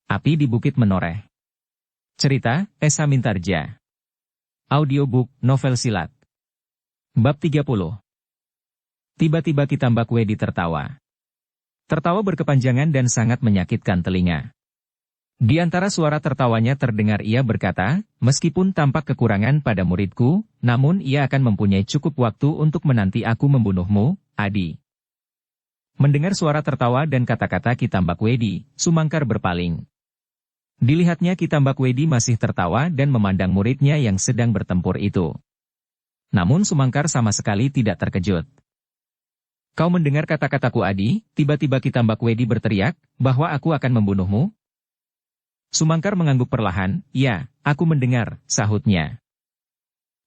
Api di Bukit Menoreh. Cerita, Esa Mintarja. Audiobook, novel silat. Bab 30. Tiba-tiba Kitambak Wedi tertawa. Tertawa berkepanjangan dan sangat menyakitkan telinga. Di antara suara tertawanya terdengar ia berkata, meskipun tampak kekurangan pada muridku, namun ia akan mempunyai cukup waktu untuk menanti aku membunuhmu, Adi. Mendengar suara tertawa dan kata-kata Kitambak Wedi, Sumangkar berpaling. Dilihatnya Kitambak Wedi masih tertawa dan memandang muridnya yang sedang bertempur itu. Namun Sumangkar sama sekali tidak terkejut. Kau mendengar kata-kataku Adi? Tiba-tiba Kitambak Wedi berteriak, bahwa aku akan membunuhmu? Sumangkar mengangguk perlahan, ya, aku mendengar, sahutnya.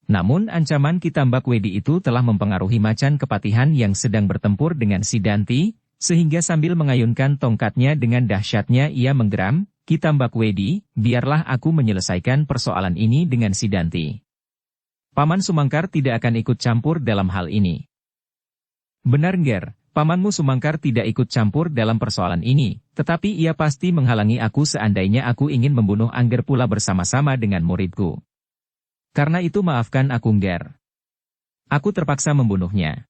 Namun ancaman Kitambak Wedi itu telah mempengaruhi Macan Kepatihan yang sedang bertempur dengan si Danti, sehingga sambil mengayunkan tongkatnya dengan dahsyatnya ia menggeram, Kitambak Wedi, biarlah aku menyelesaikan persoalan ini dengan si Danti. Paman Sumangkar tidak akan ikut campur dalam hal ini. Benar Nger, pamanmu Sumangkar tidak ikut campur dalam persoalan ini, tetapi ia pasti menghalangi aku seandainya aku ingin membunuh Angger pula bersama-sama dengan muridku. Karena itu maafkan aku Nger. Aku terpaksa membunuhnya.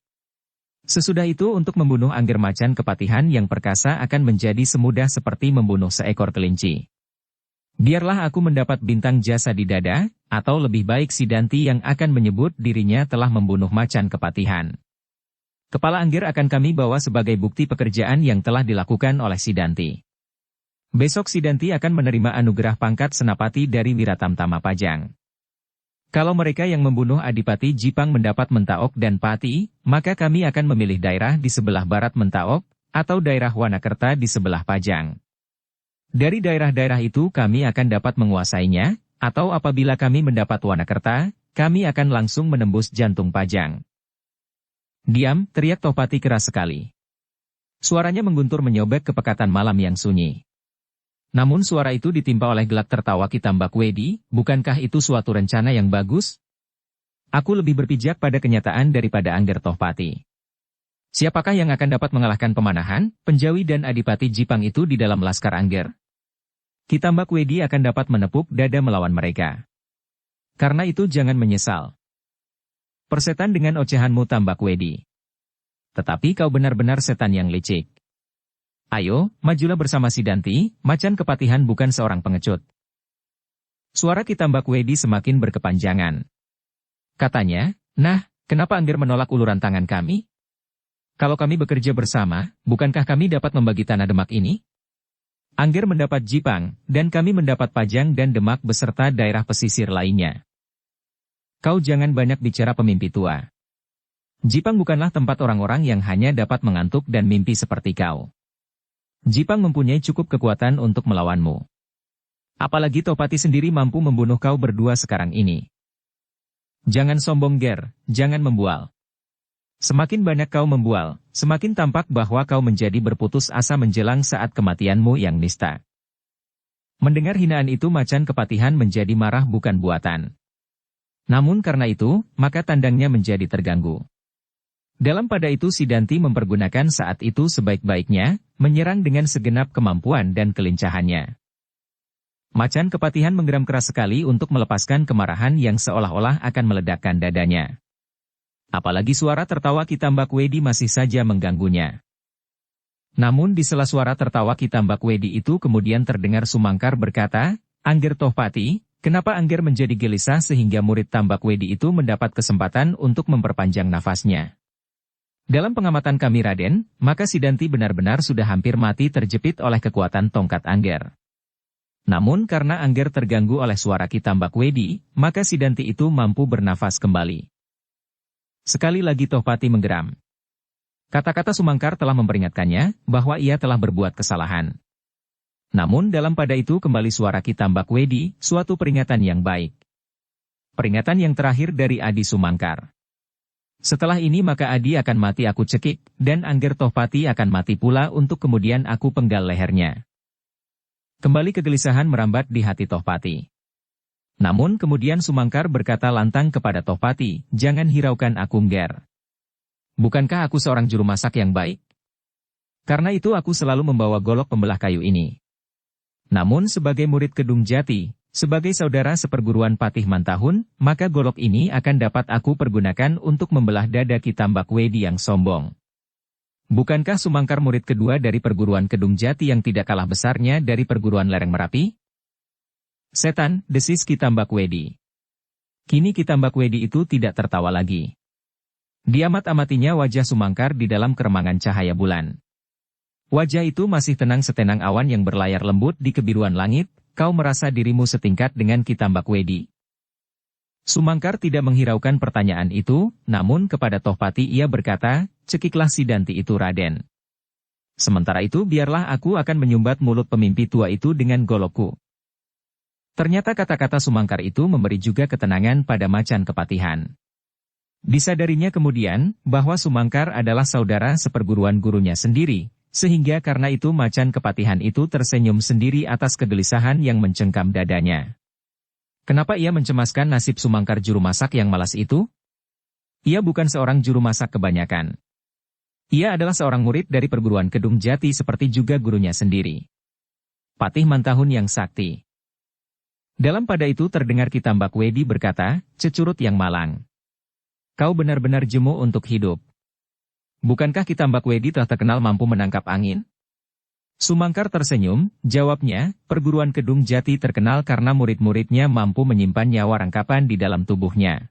Sesudah itu untuk membunuh Angger Macan Kepatihan yang perkasa akan menjadi semudah seperti membunuh seekor kelinci. Biarlah aku mendapat bintang jasa di dada, atau lebih baik si Danti yang akan menyebut dirinya telah membunuh Macan Kepatihan. Kepala Angger akan kami bawa sebagai bukti pekerjaan yang telah dilakukan oleh si Danti. Besok si Danti akan menerima anugerah pangkat Senapati dari Wiratamtama Pajang. Kalau mereka yang membunuh Adipati Jipang mendapat Mentaok dan Pati, maka kami akan memilih daerah di sebelah barat Mentaok, atau daerah Wanakerta di sebelah Pajang. Dari daerah-daerah itu kami akan dapat menguasainya, atau apabila kami mendapat Wanakerta, kami akan langsung menembus jantung Pajang. Diam, teriak Tohpati keras sekali. Suaranya mengguntur menyobek kepekatan malam yang sunyi. Namun suara itu ditimpa oleh gelak tertawa Kitambak Wedi, bukankah itu suatu rencana yang bagus? Aku lebih berpijak pada kenyataan daripada Angger Tohpati. Siapakah yang akan dapat mengalahkan Pemanahan, Penjawi dan Adipati Jipang itu di dalam laskar Angger? Kitambak Wedi akan dapat menepuk dada melawan mereka. Karena itu jangan menyesal. Persetan dengan ocehanmu Tambak Wedi. Tetapi kau benar-benar setan yang licik. Ayo, majulah bersama si Danti, Macan Kepatihan bukan seorang pengecut. Suara Kitambak Wedi semakin berkepanjangan. Katanya, nah, kenapa Angger menolak uluran tangan kami? Kalau kami bekerja bersama, bukankah kami dapat membagi tanah Demak ini? Angger mendapat Jipang, dan kami mendapat Pajang dan Demak beserta daerah pesisir lainnya. Kau jangan banyak bicara pemimpi tua. Jipang bukanlah tempat orang-orang yang hanya dapat mengantuk dan mimpi seperti kau. Jipang mempunyai cukup kekuatan untuk melawanmu. Apalagi Tohpati sendiri mampu membunuh kau berdua sekarang ini. Jangan sombong Ger, jangan membual. Semakin banyak kau membual, semakin tampak bahwa kau menjadi berputus asa menjelang saat kematianmu yang nista. Mendengar hinaan itu Macan Kepatihan menjadi marah bukan buatan. Namun karena itu, maka tandangnya menjadi terganggu. Dalam pada itu si Danti mempergunakan saat itu sebaik-baiknya, menyerang dengan segenap kemampuan dan kelincahannya. Macan Kepatihan menggeram keras sekali untuk melepaskan kemarahan yang seolah-olah akan meledakkan dadanya. Apalagi suara tertawa Kitambak Wedi masih saja mengganggunya. Namun di sela suara tertawa Kitambak Wedi itu kemudian terdengar Sumangkar berkata, Angger Tohpati, kenapa Angger menjadi gelisah sehingga murid Tambak Wedi itu mendapat kesempatan untuk memperpanjang nafasnya? Dalam pengamatan kami Raden, maka si Danti benar-benar sudah hampir mati terjepit oleh kekuatan tongkat Angger. Namun karena Angger terganggu oleh suara Kitambak Wedi, maka si Danti itu mampu bernafas kembali. Sekali lagi Tohpati menggeram. Kata-kata Sumangkar telah memperingatkannya, bahwa ia telah berbuat kesalahan. Namun dalam pada itu kembali suara Kitambak Wedi, suatu peringatan yang baik. Peringatan yang terakhir dari Adi Sumangkar. Setelah ini maka Adi akan mati aku cekik, dan Angger Tohpati akan mati pula untuk kemudian aku penggal lehernya. Kembali kegelisahan merambat di hati Tohpati. Namun kemudian Sumangkar berkata lantang kepada Tohpati, jangan hiraukan aku Nger. Bukankah aku seorang juru masak yang baik? Karena itu aku selalu membawa golok pembelah kayu ini. Namun sebagai murid Kedung Jati, sebagai saudara seperguruan Patih Mantahun, maka golok ini akan dapat aku pergunakan untuk membelah dada Ki Tambak Wedi yang sombong. Bukankah Sumangkar murid kedua dari perguruan Kedung Jati yang tidak kalah besarnya dari perguruan lereng Merapi? Setan, desis Ki Tambak Wedi. Kini Ki Tambak Wedi itu tidak tertawa lagi. Diamat-amatinya wajah Sumangkar di dalam keremangan cahaya bulan. Wajah itu masih tenang setenang awan yang berlayar lembut di kebiruan langit. Kau merasa dirimu setingkat dengan Ki Tambak Wedi? Sumangkar tidak menghiraukan pertanyaan itu, namun kepada Tohpati ia berkata, cekiklah si Danti itu Raden. Sementara itu biarlah aku akan menyumbat mulut pemimpi tua itu dengan golokku. Ternyata kata-kata Sumangkar itu memberi juga ketenangan pada Macan Kepatihan. Disadarinya kemudian, bahwa Sumangkar adalah saudara seperguruan gurunya sendiri, sehingga karena itu Macan Kepatihan itu tersenyum sendiri atas kegelisahan yang mencengkam dadanya. Kenapa ia mencemaskan nasib Sumangkar juru masak yang malas itu? Ia bukan seorang juru masak kebanyakan. Ia adalah seorang murid dari perguruan Kedung Jati seperti juga gurunya sendiri. Patih Mantahun yang sakti. Dalam pada itu terdengar Ki Tambak Wedi berkata, cecurut yang malang. Kau benar-benar jemu untuk hidup. Bukankah Ki Tambak Wedi telah terkenal mampu menangkap angin? Sumangkar tersenyum, jawabnya, perguruan Kedung Jati terkenal karena murid-muridnya mampu menyimpan nyawa rangkapan di dalam tubuhnya.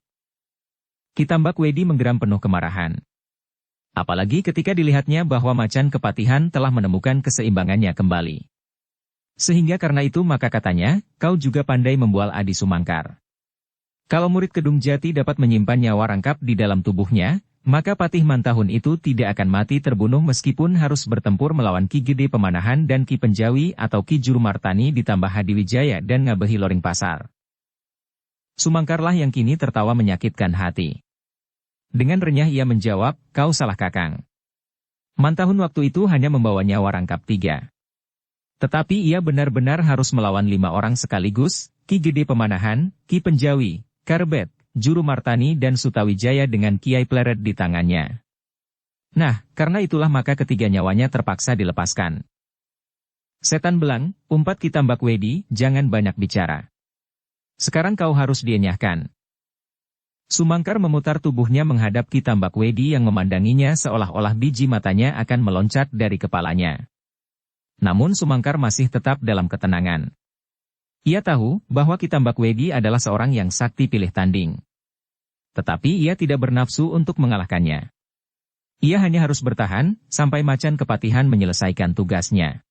Ki Tambak Wedi menggeram penuh kemarahan. Apalagi ketika dilihatnya bahwa Macan Kepatihan telah menemukan keseimbangannya kembali. Sehingga karena itu maka katanya, kau juga pandai membual adi Sumangkar. Kalau murid Kedung Jati dapat menyimpan nyawa rangkap di dalam tubuhnya, maka Patih Mantahun itu tidak akan mati terbunuh meskipun harus bertempur melawan Ki Gede Pemanahan dan Ki Penjawi atau Ki Juru Martani ditambah Hadiwijaya dan Ngabehi Loring Pasar. Sumangkarlah yang kini tertawa menyakitkan hati. Dengan renyah ia menjawab, kau salah Kakang. Mantahun waktu itu hanya membawa nyawa rangkap 3. Tetapi ia benar-benar harus melawan 5 orang sekaligus, Ki Gede Pemanahan, Ki Penjawi, Karbet, Juru Martani dan Sutawijaya dengan Kiai Pleret di tangannya. Nah, karena itulah maka ketiga nyawanya terpaksa dilepaskan. Setan belang, umpat Ki Tambak Wedi, jangan banyak bicara. Sekarang kau harus dienyahkan. Sumangkar memutar tubuhnya menghadap Ki Tambak Wedi yang memandanginya seolah-olah biji matanya akan meloncat dari kepalanya. Namun Sumangkar masih tetap dalam ketenangan. Ia tahu bahwa Ki Tambak Wedi adalah seorang yang sakti pilih tanding. Tetapi ia tidak bernafsu untuk mengalahkannya. Ia hanya harus bertahan, sampai Macan Kepatihan menyelesaikan tugasnya.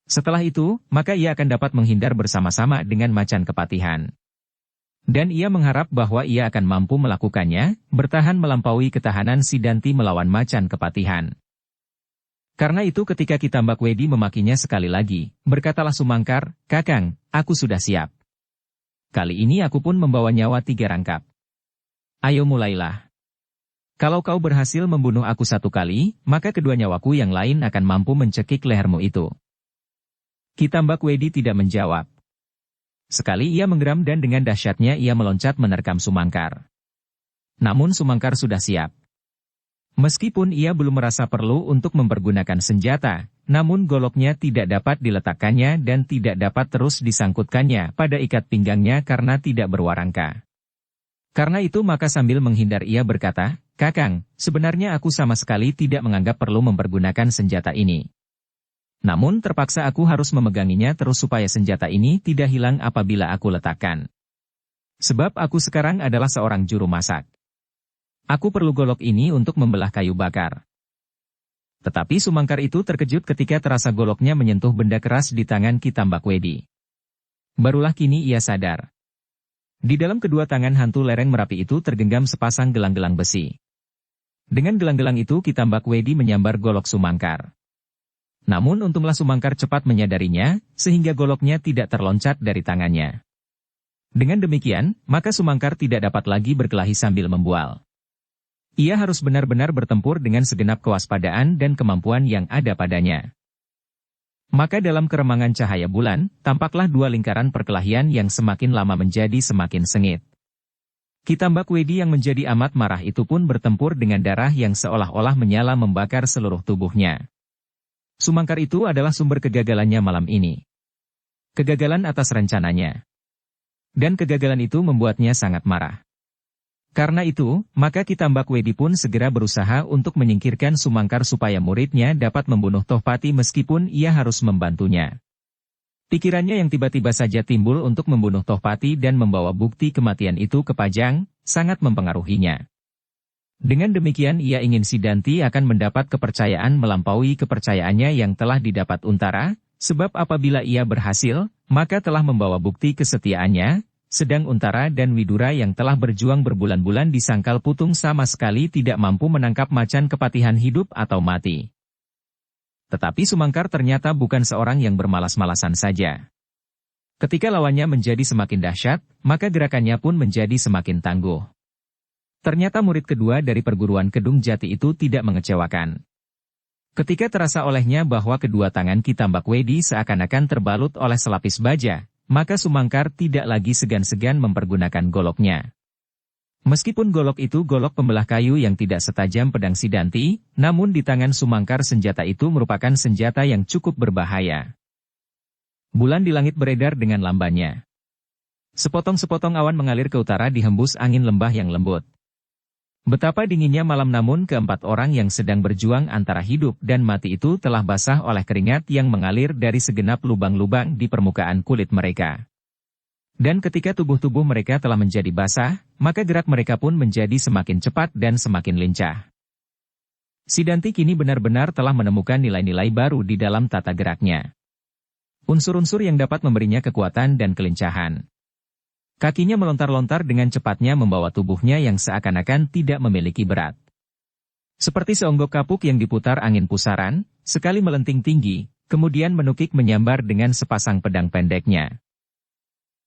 Setelah itu, maka ia akan dapat menghindar bersama-sama dengan Macan Kepatihan. Dan ia mengharap bahwa ia akan mampu melakukannya, bertahan melampaui ketahanan si Danti melawan Macan Kepatihan. Karena itu ketika Ki Tambak Wedi memakinya sekali lagi, berkatalah Sumangkar, Kakang, aku sudah siap. Kali ini aku pun membawa nyawa 3 rangkap. Ayo mulailah. Kalau kau berhasil membunuh aku 1 kali, maka kedua nyawaku yang lain akan mampu mencekik lehermu itu. Ki Tambak Wedi tidak menjawab. Sekali ia menggeram dan dengan dahsyatnya ia meloncat menerkam Sumangkar. Namun Sumangkar sudah siap. Meskipun ia belum merasa perlu untuk mempergunakan senjata, namun goloknya tidak dapat diletakkannya dan tidak dapat terus disangkutkannya pada ikat pinggangnya karena tidak berwarangka. Karena itu maka sambil menghindar ia berkata, Kakang, sebenarnya aku sama sekali tidak menganggap perlu mempergunakan senjata ini. Namun terpaksa aku harus memeganginya terus supaya senjata ini tidak hilang apabila aku letakkan. Sebab aku sekarang adalah seorang juru masak. Aku perlu golok ini untuk membelah kayu bakar. Tetapi Sumangkar itu terkejut ketika terasa goloknya menyentuh benda keras di tangan Ki Tambak Wedi. Barulah kini ia sadar. Di dalam kedua tangan hantu lereng Merapi itu tergenggam sepasang gelang-gelang besi. Dengan gelang-gelang itu Ki Tambak Wedi menyambar golok Sumangkar. Namun untunglah Sumangkar cepat menyadarinya, sehingga goloknya tidak terloncat dari tangannya. Dengan demikian, maka Sumangkar tidak dapat lagi berkelahi sambil membual. Ia harus benar-benar bertempur dengan segenap kewaspadaan dan kemampuan yang ada padanya. Maka dalam keremangan cahaya bulan, tampaklah 2 lingkaran perkelahian yang semakin lama menjadi semakin sengit. Ki Tambak Wedi yang menjadi amat marah itu pun bertempur dengan darah yang seolah-olah menyala membakar seluruh tubuhnya. Sumangkar itu adalah sumber kegagalannya malam ini. Kegagalan atas rencananya. Dan kegagalan itu membuatnya sangat marah. Karena itu, maka Ki Tambak Wedi pun segera berusaha untuk menyingkirkan Sumangkar supaya muridnya dapat membunuh Tohpati meskipun ia harus membantunya. Pikirannya yang tiba-tiba saja timbul untuk membunuh Tohpati dan membawa bukti kematian itu ke Pajang, sangat mempengaruhinya. Dengan demikian ia ingin Sidanti akan mendapat kepercayaan melampaui kepercayaannya yang telah didapat Untara, sebab apabila ia berhasil, maka telah membawa bukti kesetiaannya. Sedang Untara dan Widura yang telah berjuang berbulan-bulan di Sangkal Putung sama sekali tidak mampu menangkap macan kepatihan hidup atau mati. Tetapi Sumangkar ternyata bukan seorang yang bermalas-malasan saja. Ketika lawannya menjadi semakin dahsyat, maka gerakannya pun menjadi semakin tangguh. Ternyata murid kedua dari perguruan Kedung Jati itu tidak mengecewakan. Ketika terasa olehnya bahwa kedua tangan Ki Tambak Wedi seakan-akan terbalut oleh selapis baja, maka Sumangkar tidak lagi segan-segan mempergunakan goloknya. Meskipun golok itu golok pembelah kayu yang tidak setajam pedang Sidanti, namun di tangan Sumangkar senjata itu merupakan senjata yang cukup berbahaya. Bulan di langit beredar dengan lambannya. Sepotong-sepotong awan mengalir ke utara dihembus angin lembah yang lembut. Betapa dinginnya malam namun keempat orang yang sedang berjuang antara hidup dan mati itu telah basah oleh keringat yang mengalir dari segenap lubang-lubang di permukaan kulit mereka. Dan ketika tubuh-tubuh mereka telah menjadi basah, maka gerak mereka pun menjadi semakin cepat dan semakin lincah. Sidanti kini benar-benar telah menemukan nilai-nilai baru di dalam tata geraknya. Unsur-unsur yang dapat memberinya kekuatan dan kelincahan. Kakinya melontar-lontar dengan cepatnya membawa tubuhnya yang seakan-akan tidak memiliki berat. Seperti seonggok kapuk yang diputar angin pusaran, sekali melenting tinggi, kemudian menukik menyambar dengan sepasang pedang pendeknya.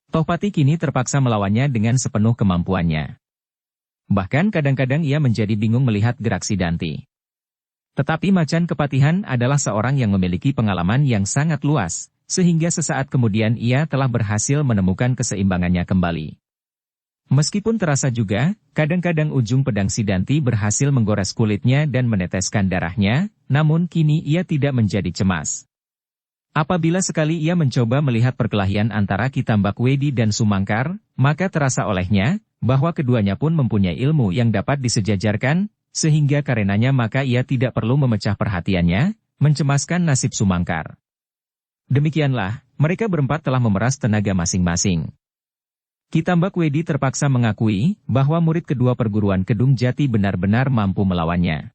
Tohpati kini terpaksa melawannya dengan sepenuh kemampuannya. Bahkan kadang-kadang ia menjadi bingung melihat gerak Sidanti. Tetapi Macan Kepatihan adalah seorang yang memiliki pengalaman yang sangat luas, sehingga sesaat kemudian ia telah berhasil menemukan keseimbangannya kembali. Meskipun terasa juga, kadang-kadang ujung pedang Sidanti berhasil menggores kulitnya dan meneteskan darahnya, namun kini ia tidak menjadi cemas. Apabila sekali ia mencoba melihat perkelahian antara Ki Tambak Wedi dan Sumangkar, maka terasa olehnya, bahwa keduanya pun mempunyai ilmu yang dapat disejajarkan, sehingga karenanya maka ia tidak perlu memecah perhatiannya, mencemaskan nasib Sumangkar. Demikianlah, mereka berempat telah memeras tenaga masing-masing. Ki Tambak Wedi terpaksa mengakui bahwa murid kedua perguruan Kedung Jati benar-benar mampu melawannya.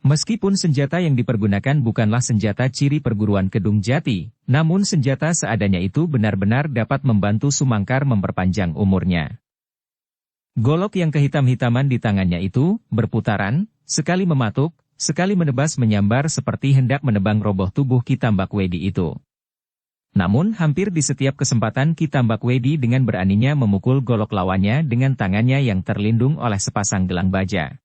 Meskipun senjata yang dipergunakan bukanlah senjata ciri perguruan Kedung Jati, namun senjata seadanya itu benar-benar dapat membantu Sumangkar memperpanjang umurnya. Golok yang kehitam-hitaman di tangannya itu berputaran, sekali mematuk, sekali menebas menyambar seperti hendak menebang roboh tubuh Ki Tambak Wedi itu. Namun hampir di setiap kesempatan Ki Tambak Wedi dengan beraninya memukul golok lawannya dengan tangannya yang terlindung oleh sepasang gelang baja.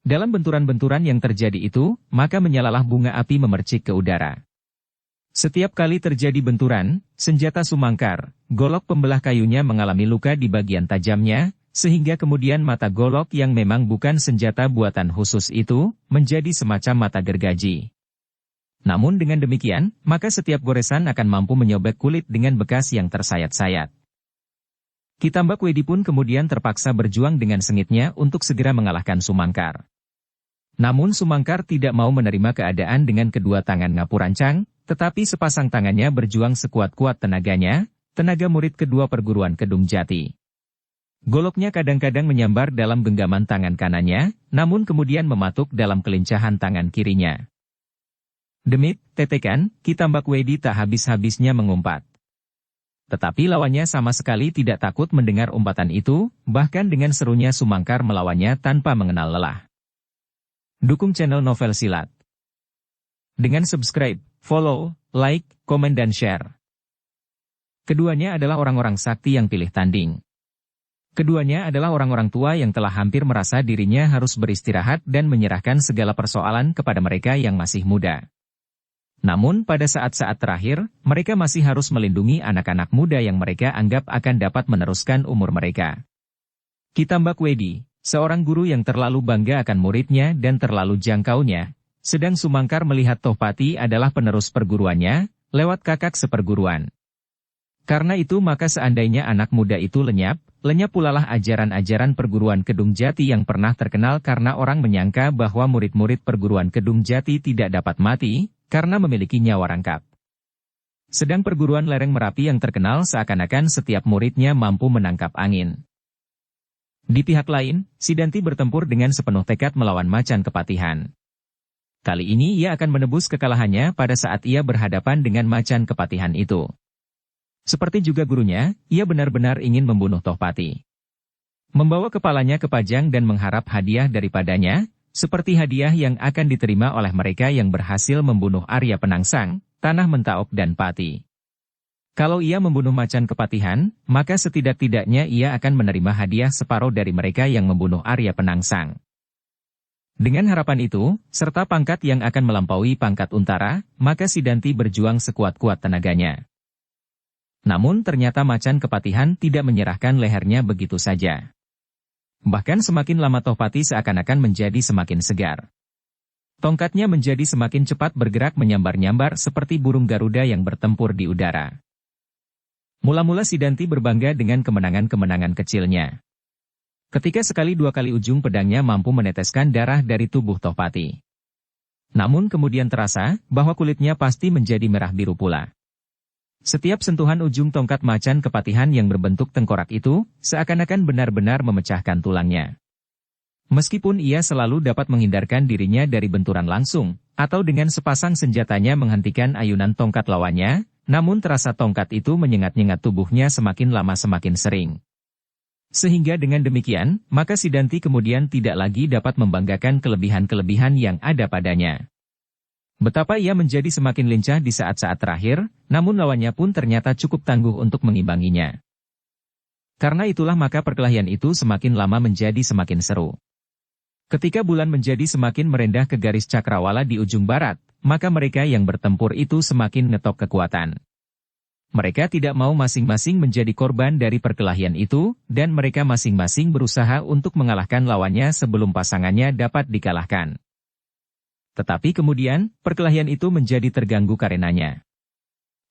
Dalam benturan-benturan yang terjadi itu, maka menyalalah bunga api memercik ke udara. Setiap kali terjadi benturan, senjata Sumangkar, golok pembelah kayunya mengalami luka di bagian tajamnya, sehingga kemudian mata golok yang memang bukan senjata buatan khusus itu, menjadi semacam mata gergaji. Namun dengan demikian, maka setiap goresan akan mampu menyobek kulit dengan bekas yang tersayat-sayat. Ki Tambak Wedi pun kemudian terpaksa berjuang dengan sengitnya untuk segera mengalahkan Sumangkar. Namun Sumangkar tidak mau menerima keadaan dengan kedua tangan ngapurancang, tetapi sepasang tangannya berjuang sekuat-kuat tenaganya, tenaga murid kedua perguruan Kedung Jati. Goloknya kadang-kadang menyambar dalam genggaman tangan kanannya, namun kemudian mematuk dalam kelincahan tangan kirinya. Demit, tetekan, Ki Tambak Wedi tak habis-habisnya mengumpat. Tetapi lawannya sama sekali tidak takut mendengar umpatan itu, bahkan dengan serunya Sumangkar melawannya tanpa mengenal lelah. Dukung channel Novel Silat dengan subscribe, follow, like, komen dan share. Keduanya adalah orang-orang sakti yang pilih tanding. Keduanya adalah orang-orang tua yang telah hampir merasa dirinya harus beristirahat dan menyerahkan segala persoalan kepada mereka yang masih muda. Namun pada saat-saat terakhir, mereka masih harus melindungi anak-anak muda yang mereka anggap akan dapat meneruskan umur mereka. Ki Tambak Wedi, seorang guru yang terlalu bangga akan muridnya dan terlalu jangkaunya, sedang Sumangkar melihat Tohpati adalah penerus perguruannya, lewat kakak seperguruan. Karena itu maka seandainya anak muda itu lenyap pulalah ajaran-ajaran perguruan Kedung Jati yang pernah terkenal karena orang menyangka bahwa murid-murid perguruan Kedung Jati tidak dapat mati, karena memiliki nyawa rangkap. Sedang perguruan lereng Merapi yang terkenal seakan-akan setiap muridnya mampu menangkap angin. Di pihak lain, Sidanti bertempur dengan sepenuh tekad melawan Macan Kepatihan. Kali ini ia akan menebus kekalahannya pada saat ia berhadapan dengan Macan Kepatihan itu. Seperti juga gurunya, ia benar-benar ingin membunuh Tohpati. Membawa kepalanya ke Pajang dan mengharap hadiah daripadanya, seperti hadiah yang akan diterima oleh mereka yang berhasil membunuh Arya Penangsang, Tanah Mentaok dan Pati. Kalau ia membunuh Macan Kepatihan, maka setidak-tidaknya ia akan menerima hadiah separuh dari mereka yang membunuh Arya Penangsang. Dengan harapan itu, serta pangkat yang akan melampaui pangkat Untara, maka Sidanti berjuang sekuat-kuat tenaganya. Namun ternyata Macan Kepatihan tidak menyerahkan lehernya begitu saja. Bahkan semakin lama Tohpati seakan-akan menjadi semakin segar. Tongkatnya menjadi semakin cepat bergerak menyambar-nyambar seperti burung Garuda yang bertempur di udara. Mula-mula Sidanti berbangga dengan kemenangan-kemenangan kecilnya. Ketika sekali dua kali ujung pedangnya mampu meneteskan darah dari tubuh Tohpati. Namun kemudian terasa bahwa kulitnya pasti menjadi merah biru pula. Setiap sentuhan ujung tongkat Macan Kepatihan yang berbentuk tengkorak itu, seakan-akan benar-benar memecahkan tulangnya. Meskipun ia selalu dapat menghindarkan dirinya dari benturan langsung, atau dengan sepasang senjatanya menghentikan ayunan tongkat lawannya, namun terasa tongkat itu menyengat-nyengat tubuhnya semakin lama semakin sering. Sehingga dengan demikian, maka Sidanti kemudian tidak lagi dapat membanggakan kelebihan-kelebihan yang ada padanya. Betapa ia menjadi semakin lincah di saat-saat terakhir, namun lawannya pun ternyata cukup tangguh untuk mengimbanginya. Karena itulah maka perkelahian itu semakin lama menjadi semakin seru. Ketika bulan menjadi semakin merendah ke garis cakrawala di ujung barat, maka mereka yang bertempur itu semakin ngetok kekuatan. Mereka tidak mau masing-masing menjadi korban dari perkelahian itu, dan mereka masing-masing berusaha untuk mengalahkan lawannya sebelum pasangannya dapat dikalahkan. Tetapi kemudian, perkelahian itu menjadi terganggu karenanya.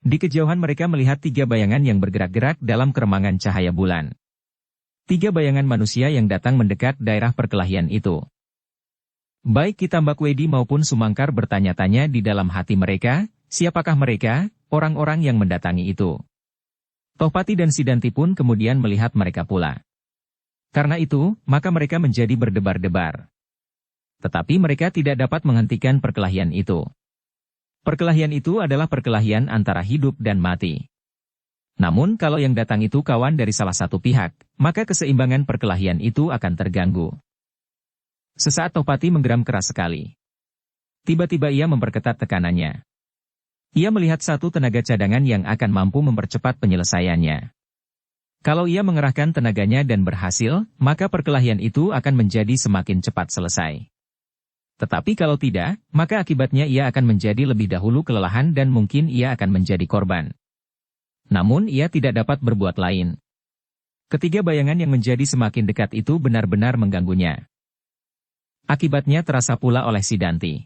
Di kejauhan mereka melihat tiga bayangan yang bergerak-gerak dalam keremangan cahaya bulan. Tiga bayangan manusia yang datang mendekat daerah perkelahian itu. Baik Ki Tambakwedi maupun Sumangkar bertanya-tanya di dalam hati mereka, siapakah mereka, orang-orang yang mendatangi itu. Tohpati dan Sidanti pun kemudian melihat mereka pula. Karena itu, maka mereka menjadi berdebar-debar. Tetapi mereka tidak dapat menghentikan perkelahian itu. Perkelahian itu adalah perkelahian antara hidup dan mati. Namun kalau yang datang itu kawan dari salah satu pihak, maka keseimbangan perkelahian itu akan terganggu. Sesaat Tohpati menggeram keras sekali. Tiba-tiba ia memperketat tekanannya. Ia melihat satu tenaga cadangan yang akan mampu mempercepat penyelesaiannya. Kalau ia mengerahkan tenaganya dan berhasil, maka perkelahian itu akan menjadi semakin cepat selesai. Tetapi kalau tidak, maka akibatnya ia akan menjadi lebih dahulu kelelahan dan mungkin ia akan menjadi korban. Namun ia tidak dapat berbuat lain. Ketiga bayangan yang menjadi semakin dekat itu benar-benar mengganggunya. Akibatnya terasa pula oleh Sidanti.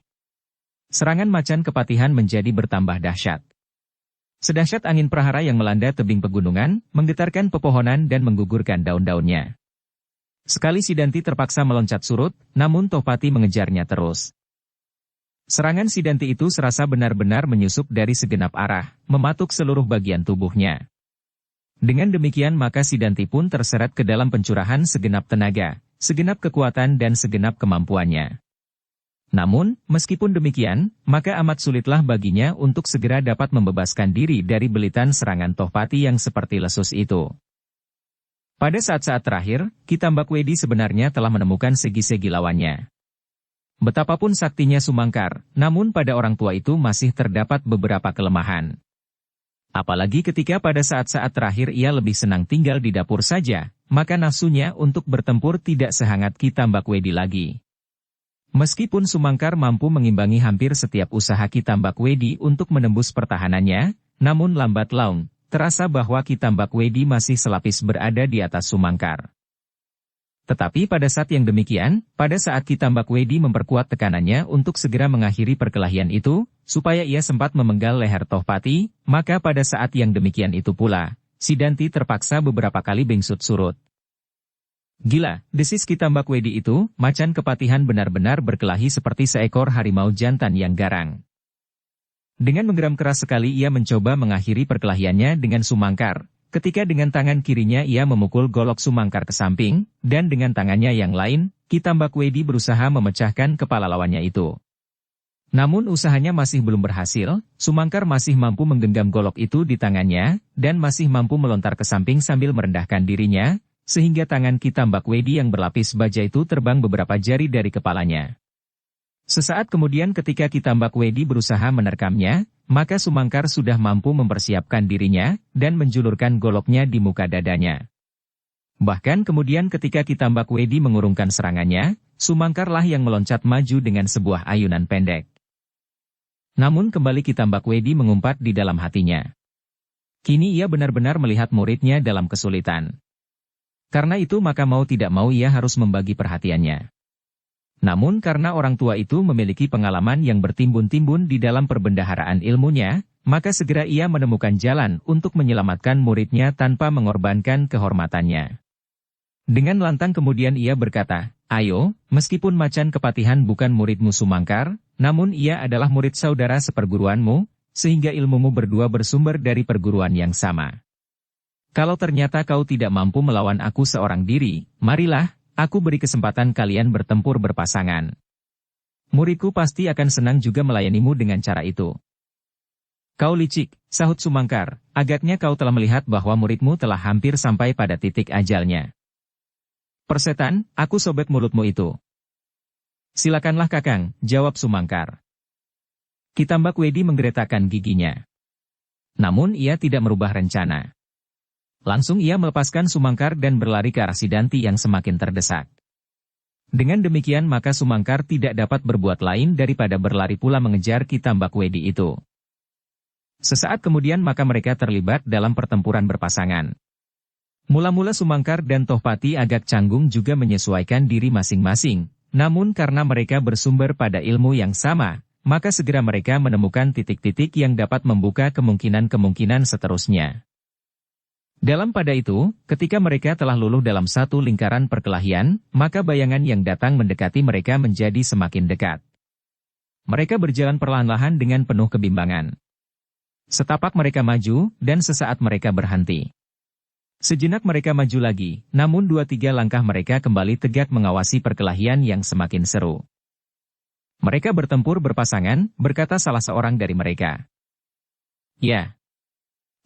Serangan Macan Kepatihan menjadi bertambah dahsyat. Sedahsyat angin prahara yang melanda tebing pegunungan, menggetarkan pepohonan dan menggugurkan daun-daunnya. Sekali Sidanti terpaksa meloncat surut, namun Tohpati mengejarnya terus. Serangan Sidanti itu serasa benar-benar menyusup dari segenap arah, mematuk seluruh bagian tubuhnya. Dengan demikian maka Sidanti pun terseret ke dalam pencurahan segenap tenaga, segenap kekuatan dan segenap kemampuannya. Namun, meskipun demikian, maka amat sulitlah baginya untuk segera dapat membebaskan diri dari belitan serangan Tohpati yang seperti lesus itu. Pada saat-saat terakhir, Ki Tambakwedi sebenarnya telah menemukan segi-segi lawannya. Betapapun saktinya Sumangkar, namun pada orang tua itu masih terdapat beberapa kelemahan. Apalagi ketika pada saat-saat terakhir ia lebih senang tinggal di dapur saja, maka nafsunya untuk bertempur tidak sehangat Ki Tambakwedi lagi. Meskipun Sumangkar mampu mengimbangi hampir setiap usaha Ki Tambakwedi untuk menembus pertahanannya, namun lambat laun, terasa bahwa Ki Tambakwedi masih selapis berada di atas Sumangkar. Tetapi pada saat yang demikian, pada saat Ki Tambakwedi memperkuat tekanannya untuk segera mengakhiri perkelahian itu, supaya ia sempat memenggal leher Tohpati, maka pada saat yang demikian itu pula, Si Danti terpaksa beberapa kali bengsut surut. Gila, desis Kitambak Wedi itu, macan kepatihan benar-benar berkelahi seperti seekor harimau jantan yang garang. Dengan menggeram keras sekali ia mencoba mengakhiri perkelahiannya dengan Sumangkar, ketika dengan tangan kirinya ia memukul golok Sumangkar ke samping, dan dengan tangannya yang lain, Kitambak Wedi berusaha memecahkan kepala lawannya itu. Namun usahanya masih belum berhasil, Sumangkar masih mampu menggenggam golok itu di tangannya, dan masih mampu melontar ke samping sambil merendahkan dirinya, sehingga tangan Kitambak Wedi yang berlapis baja itu terbang beberapa jari dari kepalanya. Sesaat kemudian ketika Kitambak Wedi berusaha menerkamnya, maka Sumangkar sudah mampu mempersiapkan dirinya, dan menjulurkan goloknya di muka dadanya. Bahkan kemudian ketika Kitambak Wedi mengurungkan serangannya, Sumangkarlah yang meloncat maju dengan sebuah ayunan pendek. Namun kembali Kitambak Wedi mengumpat di dalam hatinya. Kini ia benar-benar melihat muridnya dalam kesulitan. Karena itu maka mau tidak mau ia harus membagi perhatiannya. Namun karena orang tua itu memiliki pengalaman yang bertimbun-timbun di dalam perbendaharaan ilmunya, maka segera ia menemukan jalan untuk menyelamatkan muridnya tanpa mengorbankan kehormatannya. Dengan lantang kemudian ia berkata, "Ayo, meskipun macan kepatihan bukan muridmu Sumangkar, namun ia adalah murid saudara seperguruanmu, sehingga ilmumu berdua bersumber dari perguruan yang sama. Kalau ternyata kau tidak mampu melawan aku seorang diri, marilah, aku beri kesempatan kalian bertempur berpasangan. Muridku pasti akan senang juga melayanimu dengan cara itu." "Kau licik," sahut Sumangkar, "agaknya kau telah melihat bahwa muridmu telah hampir sampai pada titik ajalnya." "Persetan, aku sobek mulutmu itu." "Silakanlah Kakang," jawab Sumangkar. Kitambak Wedi menggeretakkan giginya. Namun ia tidak merubah rencana. Langsung ia melepaskan Sumangkar dan berlari ke arah si Danti yang semakin terdesak. Dengan demikian maka Sumangkar tidak dapat berbuat lain daripada berlari pula mengejar Kitambak Wedi itu. Sesaat kemudian maka mereka terlibat dalam pertempuran berpasangan. Mula-mula Sumangkar dan Tohpati agak canggung juga menyesuaikan diri masing-masing, namun karena mereka bersumber pada ilmu yang sama, maka segera mereka menemukan titik-titik yang dapat membuka kemungkinan-kemungkinan seterusnya. Dalam pada itu, ketika mereka telah luluh dalam satu lingkaran perkelahian, maka bayangan yang datang mendekati mereka menjadi semakin dekat. Mereka berjalan perlahan-lahan dengan penuh kebimbangan. Setapak mereka maju, dan sesaat mereka berhenti. Sejenak mereka maju lagi, namun 2-3 langkah mereka kembali tegak mengawasi perkelahian yang semakin seru. "Mereka bertempur berpasangan," berkata salah seorang dari mereka. "Ya.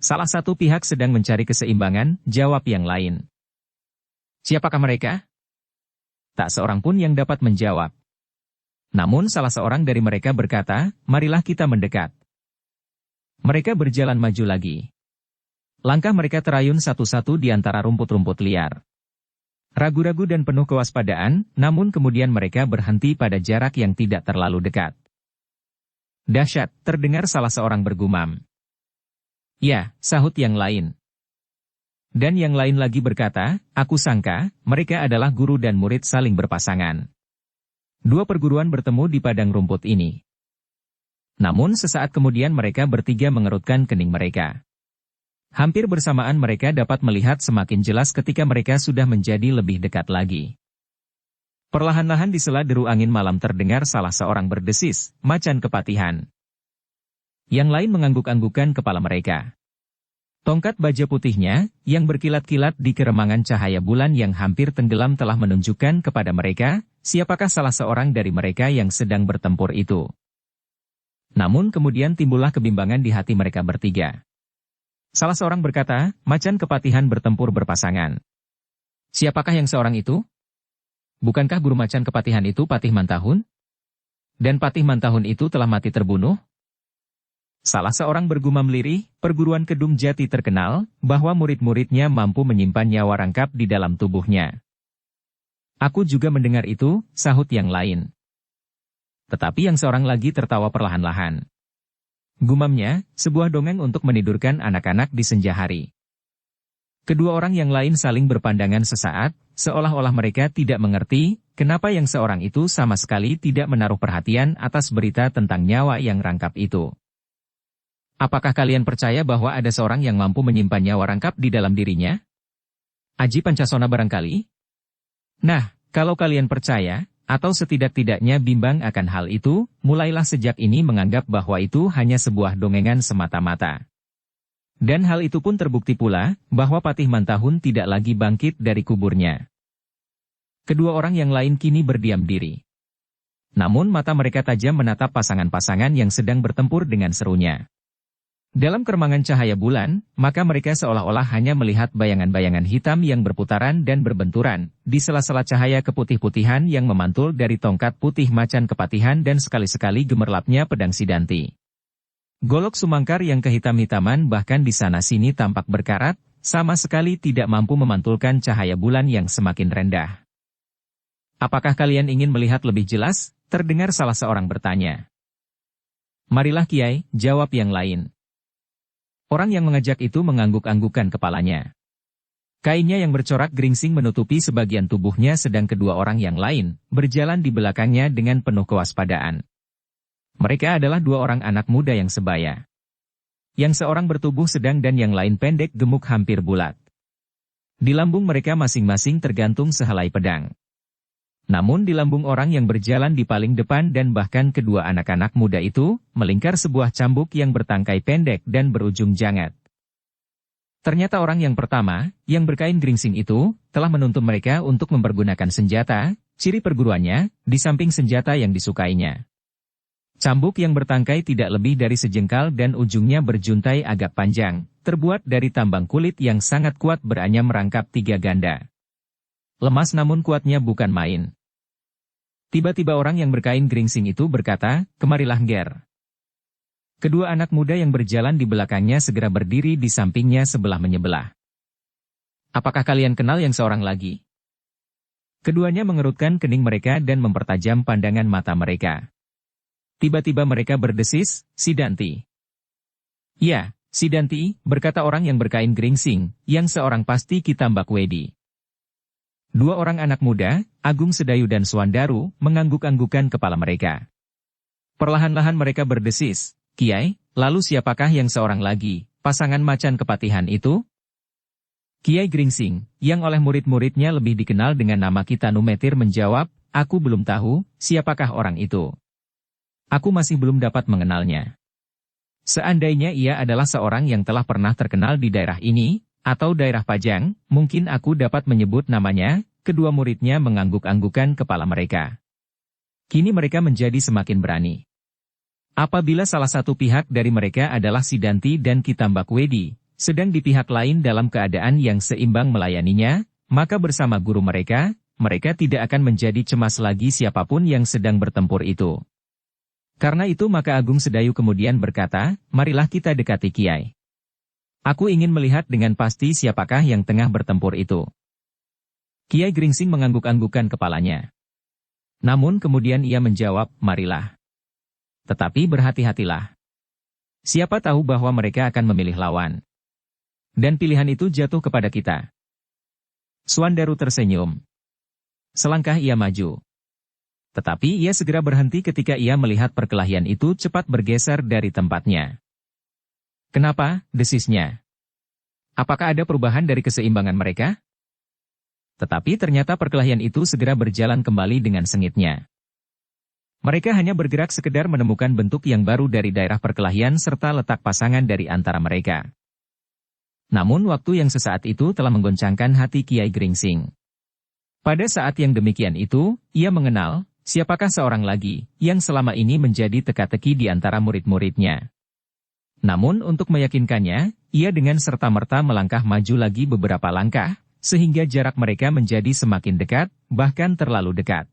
Salah satu pihak sedang mencari keseimbangan," jawab yang lain. "Siapakah mereka?" Tak seorang pun yang dapat menjawab. Namun salah seorang dari mereka berkata, "Marilah kita mendekat." Mereka berjalan maju lagi. Langkah mereka terayun satu-satu di antara rumput-rumput liar. Ragu-ragu dan penuh kewaspadaan, namun kemudian mereka berhenti pada jarak yang tidak terlalu dekat. "Dahsyat," terdengar salah seorang bergumam. "Ya," sahut yang lain. Dan yang lain lagi berkata, "Aku sangka, mereka adalah guru dan murid saling berpasangan." Dua perguruan bertemu di padang rumput ini. Namun sesaat kemudian mereka bertiga mengerutkan kening mereka. Hampir bersamaan mereka dapat melihat semakin jelas ketika mereka sudah menjadi lebih dekat lagi. Perlahan-lahan di sela deru angin malam terdengar salah seorang berdesis, "Macan kepatihan." Yang lain mengangguk-anggukan kepala mereka. Tongkat baja putihnya, yang berkilat-kilat di keremangan cahaya bulan yang hampir tenggelam telah menunjukkan kepada mereka, siapakah salah seorang dari mereka yang sedang bertempur itu. Namun kemudian timbullah kebimbangan di hati mereka bertiga. Salah seorang berkata, "Macan kepatihan bertempur berpasangan. Siapakah yang seorang itu? Bukankah guru macan kepatihan itu Patih Mantahun? Dan Patih Mantahun itu telah mati terbunuh?" Salah seorang bergumam lirih, perguruan Kedung Jati terkenal, bahwa murid-muridnya mampu menyimpan nyawa rangkap di dalam tubuhnya. "Aku juga mendengar itu," sahut yang lain. Tetapi yang seorang lagi tertawa perlahan-lahan. Gumamnya, sebuah dongeng untuk menidurkan anak-anak di senja hari. Kedua orang yang lain saling berpandangan sesaat, seolah-olah mereka tidak mengerti, kenapa yang seorang itu sama sekali tidak menaruh perhatian atas berita tentang nyawa yang rangkap itu. Apakah kalian percaya bahwa ada seorang yang mampu menyimpan nyawa rangkap di dalam dirinya? Aji Pancasona barangkali? Nah, kalau kalian percaya, atau setidak-tidaknya bimbang akan hal itu, mulailah sejak ini menganggap bahwa itu hanya sebuah dongengan semata-mata. Dan hal itu pun terbukti pula, bahwa Patih Mantahun tidak lagi bangkit dari kuburnya. Kedua orang yang lain kini berdiam diri. Namun mata mereka tajam menatap pasangan-pasangan yang sedang bertempur dengan serunya. Dalam keremangan cahaya bulan, maka mereka seolah-olah hanya melihat bayangan-bayangan hitam yang berputaran dan berbenturan, di sela-sela cahaya keputih-putihan yang memantul dari tongkat putih macan kepatihan dan sekali-sekali gemerlapnya pedang Sidanti. Golok Sumangkar yang kehitam-hitaman bahkan di sana-sini tampak berkarat, sama sekali tidak mampu memantulkan cahaya bulan yang semakin rendah. Apakah kalian ingin melihat lebih jelas? Terdengar salah seorang bertanya. Marilah Kiai, jawab yang lain. Orang yang mengajak itu mengangguk-anggukan kepalanya. Kainnya yang bercorak geringsing menutupi sebagian tubuhnya sedang kedua orang yang lain, berjalan di belakangnya dengan penuh kewaspadaan. Mereka adalah dua orang anak muda yang sebaya. Yang seorang bertubuh sedang dan yang lain pendek gemuk hampir bulat. Di lambung mereka masing-masing tergantung sehelai pedang. Namun di lambung orang yang berjalan di paling depan dan bahkan kedua anak-anak muda itu, melingkar sebuah cambuk yang bertangkai pendek dan berujung jangat. Ternyata orang yang pertama, yang berkain geringsing itu, telah menuntun mereka untuk mempergunakan senjata, ciri perguruannya, di samping senjata yang disukainya. Cambuk yang bertangkai tidak lebih dari sejengkal dan ujungnya berjuntai agak panjang, terbuat dari tambang kulit yang sangat kuat beranyam merangkap 3 ganda. Lemas namun kuatnya bukan main. Tiba-tiba orang yang berkain geringsing itu berkata, "Kemarilah Ger." Kedua anak muda yang berjalan di belakangnya segera berdiri di sampingnya sebelah menyebelah. "Apakah kalian kenal yang seorang lagi?" Keduanya mengerutkan kening mereka dan mempertajam pandangan mata mereka. Tiba-tiba mereka berdesis, "Sidanti." "Ya, Sidanti," berkata orang yang berkain geringsing, "yang seorang pasti Kitambak Wedi." Dua orang anak muda, Agung Sedayu dan Suandaru, mengangguk-anggukan kepala mereka. Perlahan-lahan mereka berdesis, "Kiai, lalu siapakah yang seorang lagi, pasangan macan kepatihan itu?" Kiai Geringsing, yang oleh murid-muridnya lebih dikenal dengan nama Kitanu Metir menjawab, "Aku belum tahu, siapakah orang itu. Aku masih belum dapat mengenalnya. Seandainya ia adalah seorang yang telah pernah terkenal di daerah ini, atau daerah Pajang, mungkin aku dapat menyebut namanya." Kedua muridnya mengangguk-anggukan kepala mereka. Kini mereka menjadi semakin berani. Apabila salah satu pihak dari mereka adalah Sidanti dan Kitambak Wedi, sedang di pihak lain dalam keadaan yang seimbang melayaninya, maka bersama guru mereka, mereka tidak akan menjadi cemas lagi siapapun yang sedang bertempur itu. Karena itu maka Agung Sedayu kemudian berkata, "Marilah kita dekati Kiai. Aku ingin melihat dengan pasti siapakah yang tengah bertempur itu." Kiai Geringsing mengangguk-anggukan kepalanya. Namun kemudian ia menjawab, "Marilah. Tetapi berhati-hatilah. Siapa tahu bahwa mereka akan memilih lawan. Dan pilihan itu jatuh kepada kita." Suandaru tersenyum. Selangkah ia maju. Tetapi ia segera berhenti ketika ia melihat perkelahian itu cepat bergeser dari tempatnya. "Kenapa?" desisnya. "Apakah ada perubahan dari keseimbangan mereka?" Tetapi ternyata perkelahian itu segera berjalan kembali dengan sengitnya. Mereka hanya bergerak sekedar menemukan bentuk yang baru dari daerah perkelahian serta letak pasangan dari antara mereka. Namun waktu yang sesaat itu telah menggoncangkan hati Kiai Geringsing. Pada saat yang demikian itu, ia mengenal, siapakah seorang lagi, yang selama ini menjadi teka-teki di antara murid-muridnya. Namun untuk meyakinkannya, ia dengan serta-merta melangkah maju lagi beberapa langkah, sehingga jarak mereka menjadi semakin dekat, bahkan terlalu dekat.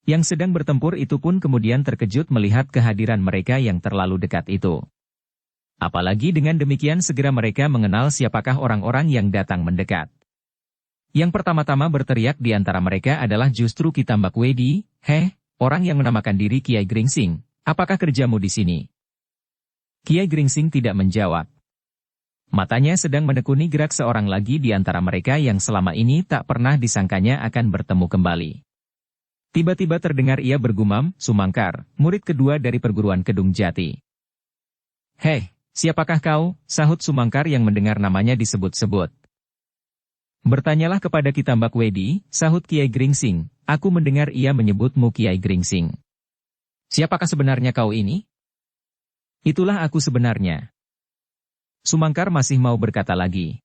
Yang sedang bertempur itu pun kemudian terkejut melihat kehadiran mereka yang terlalu dekat itu. Apalagi dengan demikian segera mereka mengenal siapakah orang-orang yang datang mendekat. Yang pertama-tama berteriak di antara mereka adalah justru Kitambak Wedi, "Heh, orang yang menamakan diri Kiai Geringsing, apakah kerjamu di sini?" Kiai Geringsing tidak menjawab. Matanya sedang menekuni gerak seorang lagi di antara mereka yang selama ini tak pernah disangkanya akan bertemu kembali. Tiba-tiba terdengar ia bergumam, "Sumangkar, murid kedua dari perguruan Kedung Jati." "Hei, siapakah kau?" sahut Sumangkar yang mendengar namanya disebut-sebut. "Bertanyalah kepada Kitambak Wedi," sahut Kiai Gringsing, "aku mendengar ia menyebutmu Kiai Gringsing. Siapakah sebenarnya kau ini?" "Itulah aku sebenarnya." Sumangkar masih mau berkata lagi.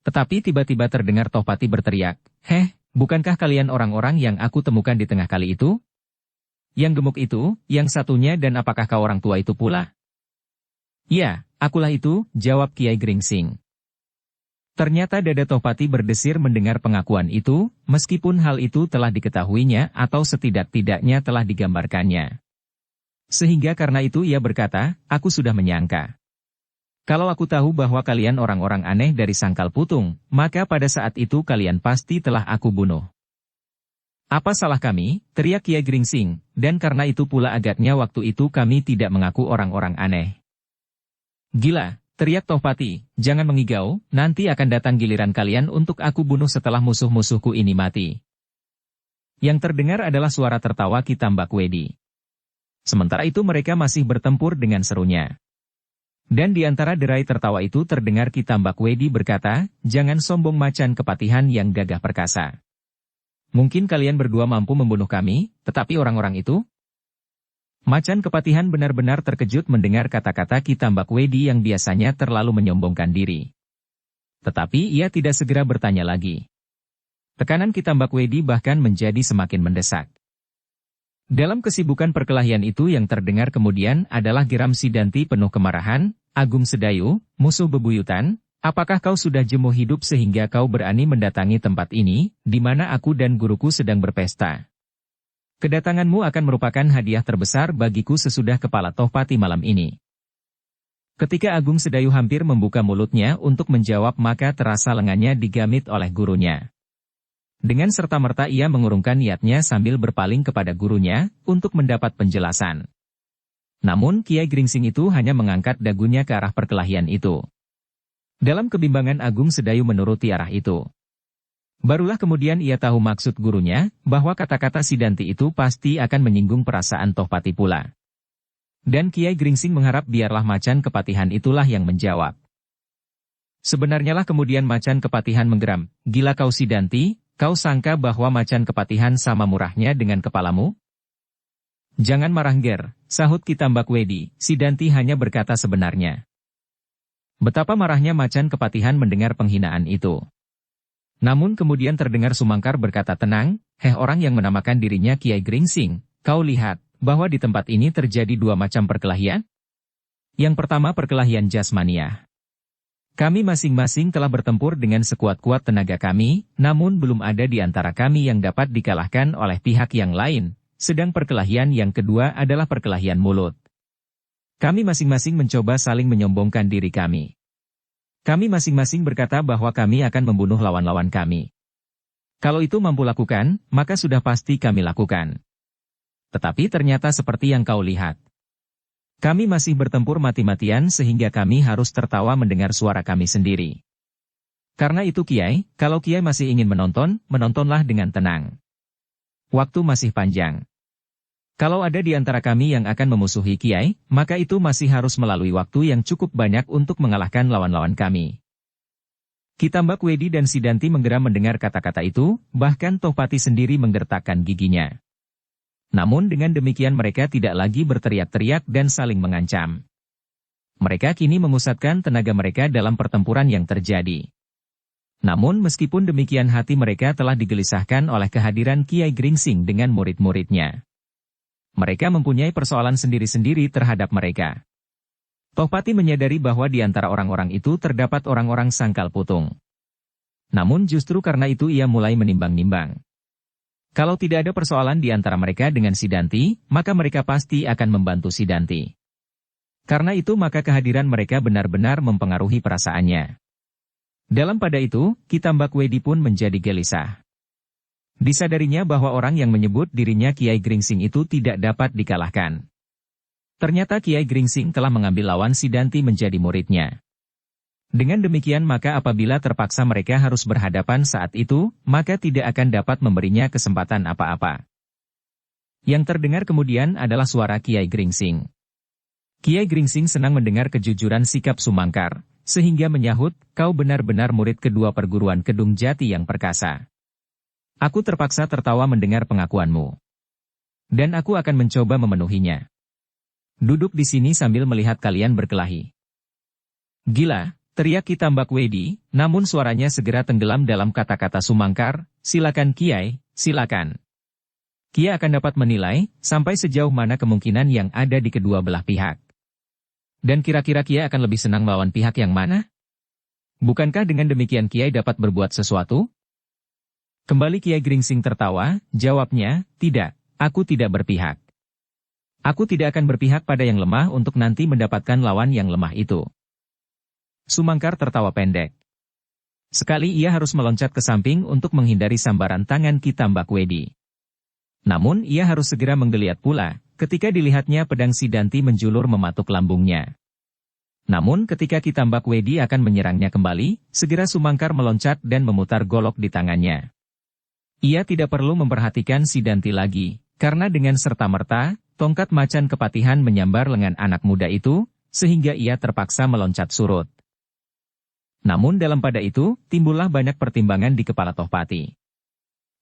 Tetapi tiba-tiba terdengar Tohpati berteriak, "Heh, bukankah kalian orang-orang yang aku temukan di tengah kali itu? Yang gemuk itu, yang satunya dan apakah kau orang tua itu pula?" "Ya, akulah itu," jawab Kiai Gringsing. Ternyata dada Tohpati berdesir mendengar pengakuan itu, meskipun hal itu telah diketahuinya atau setidak-tidaknya telah digambarkannya. Sehingga karena itu ia berkata, "Aku sudah menyangka. Kalau aku tahu bahwa kalian orang-orang aneh dari Sangkal Putung, maka pada saat itu kalian pasti telah aku bunuh." "Apa salah kami?" teriak Kiai Gringsing, "dan karena itu pula agaknya waktu itu kami tidak mengaku orang-orang aneh." "Gila," teriak Tohpati, "jangan mengigau, nanti akan datang giliran kalian untuk aku bunuh setelah musuh-musuhku ini mati." Yang terdengar adalah suara tertawa Kitambak Wedi. Sementara itu mereka masih bertempur dengan serunya. Dan di antara derai tertawa itu terdengar Kitambak Wedi berkata, "Jangan sombong macan kepatihan yang gagah perkasa. Mungkin kalian berdua mampu membunuh kami, tetapi orang-orang itu?" Macan kepatihan benar-benar terkejut mendengar kata-kata Kitambak Wedi yang biasanya terlalu menyombongkan diri. Tetapi ia tidak segera bertanya lagi. Tekanan Kitambak Wedi bahkan menjadi semakin mendesak. Dalam kesibukan perkelahian itu yang terdengar kemudian adalah geram Sidanti penuh kemarahan, "Agung Sedayu, musuh bebuyutan, apakah kau sudah jemuh hidup sehingga kau berani mendatangi tempat ini, di mana aku dan guruku sedang berpesta? Kedatanganmu akan merupakan hadiah terbesar bagiku sesudah kepala Tohpati malam ini." Ketika Agung Sedayu hampir membuka mulutnya untuk menjawab maka terasa lengannya digamit oleh gurunya. Dengan serta-merta ia mengurungkan niatnya sambil berpaling kepada gurunya untuk mendapat penjelasan. Namun Kiai Gringsing itu hanya mengangkat dagunya ke arah perkelahian itu. Dalam kebimbangan Agung Sedayu menuruti arah itu. Barulah kemudian ia tahu maksud gurunya, bahwa kata-kata Sidanti itu pasti akan menyinggung perasaan Tohpati pula. Dan Kiai Gringsing mengharap biarlah macan kepatihan itulah yang menjawab. Sebenarnya lah kemudian macan kepatihan menggeram, "Gila kau Sidanti, kau sangka bahwa macan kepatihan sama murahnya dengan kepalamu?" "Jangan marah Ger," sahut Kitambak Wedi, "Sidanti hanya berkata sebenarnya." Betapa marahnya macan kepatihan mendengar penghinaan itu. Namun kemudian terdengar Sumangkar berkata tenang, "Heh orang yang menamakan dirinya Kiai Gringsing, kau lihat, bahwa di tempat ini terjadi dua macam perkelahian? Yang pertama perkelahian jasmaniah. Kami masing-masing telah bertempur dengan sekuat-kuat tenaga kami, namun belum ada di antara kami yang dapat dikalahkan oleh pihak yang lain, sedang perkelahian yang kedua adalah perkelahian mulut. Kami masing-masing mencoba saling menyombongkan diri kami. Kami masing-masing berkata bahwa kami akan membunuh lawan-lawan kami. Kalau itu mampu lakukan, maka sudah pasti kami lakukan. Tetapi ternyata seperti yang kau lihat. Kami masih bertempur mati-matian sehingga kami harus tertawa mendengar suara kami sendiri. Karena itu Kiai, kalau Kiai masih ingin menonton, menontonlah dengan tenang. Waktu masih panjang. Kalau ada di antara kami yang akan memusuhi Kiai, maka itu masih harus melalui waktu yang cukup banyak untuk mengalahkan lawan-lawan kami." Kitambak Wedi dan Sidanti menggeram mendengar kata-kata itu, bahkan Tohpati sendiri menggertakkan giginya. Namun dengan demikian mereka tidak lagi berteriak-teriak dan saling mengancam. Mereka kini memusatkan tenaga mereka dalam pertempuran yang terjadi. Namun meskipun demikian hati mereka telah digelisahkan oleh kehadiran Kiai Gringsing dengan murid-muridnya. Mereka mempunyai persoalan sendiri-sendiri terhadap mereka. Tohpati menyadari bahwa di antara orang-orang itu terdapat orang-orang Sangkal Putung. Namun justru karena itu ia mulai menimbang-nimbang. Kalau tidak ada persoalan di antara mereka dengan Sidanti, maka mereka pasti akan membantu Sidanti. Karena itu maka kehadiran mereka benar-benar mempengaruhi perasaannya. Dalam pada itu, Kitambak Wedi pun menjadi gelisah. Disadarinya bahwa orang yang menyebut dirinya Kiai Gringsing itu tidak dapat dikalahkan. Ternyata Kiai Gringsing telah mengambil lawan Sidanti menjadi muridnya. Dengan demikian maka apabila terpaksa mereka harus berhadapan saat itu, maka tidak akan dapat memberinya kesempatan apa-apa. Yang terdengar kemudian adalah suara Kiai Gringsing. Kiai Gringsing senang mendengar kejujuran sikap Sumangkar, sehingga menyahut, kau benar-benar murid kedua perguruan Kedung Jati yang perkasa. Aku terpaksa tertawa mendengar pengakuanmu. Dan aku akan mencoba memenuhinya. Duduk di sini sambil melihat kalian berkelahi. Gila, teriak Ki Tambak Wedi, namun suaranya segera tenggelam dalam kata-kata Sumangkar, silakan Kiai, silakan. Kiai akan dapat menilai, sampai sejauh mana kemungkinan yang ada di kedua belah pihak. Dan kira-kira Kiai akan lebih senang melawan pihak yang mana? Bukankah dengan demikian Kiai dapat berbuat sesuatu? Kembali Kiai Gringsing tertawa, jawabnya, tidak, aku tidak berpihak. Aku tidak akan berpihak pada yang lemah untuk nanti mendapatkan lawan yang lemah itu. Sumangkar tertawa pendek. Sekali ia harus meloncat ke samping untuk menghindari sambaran tangan Ki Tambak Wedi. Namun ia harus segera menggeliat pula, ketika dilihatnya pedang Sidanti menjulur mematuk lambungnya. Namun ketika Ki Tambak Wedi akan menyerangnya kembali, segera Sumangkar meloncat dan memutar golok di tangannya. Ia tidak perlu memperhatikan Sidanti lagi, karena dengan serta-merta, tongkat macan kepatihan menyambar lengan anak muda itu, sehingga ia terpaksa meloncat surut. Namun dalam pada itu, timbullah banyak pertimbangan di kepala Tohpati.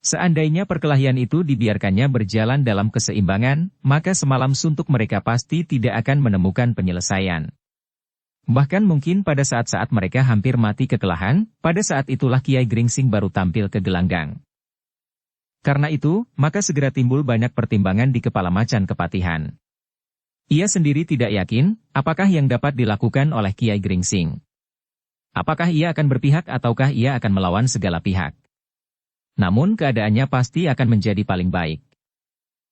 Seandainya perkelahian itu dibiarkannya berjalan dalam keseimbangan, maka semalam suntuk mereka pasti tidak akan menemukan penyelesaian. Bahkan mungkin pada saat-saat mereka hampir mati kekelahan, pada saat itulah Kiai Gringsing baru tampil ke gelanggang. Karena itu, maka segera timbul banyak pertimbangan di kepala macan kepatihan. Ia sendiri tidak yakin, apakah yang dapat dilakukan oleh Kiai Gringsing. Apakah ia akan berpihak ataukah ia akan melawan segala pihak. Namun keadaannya pasti akan menjadi paling baik.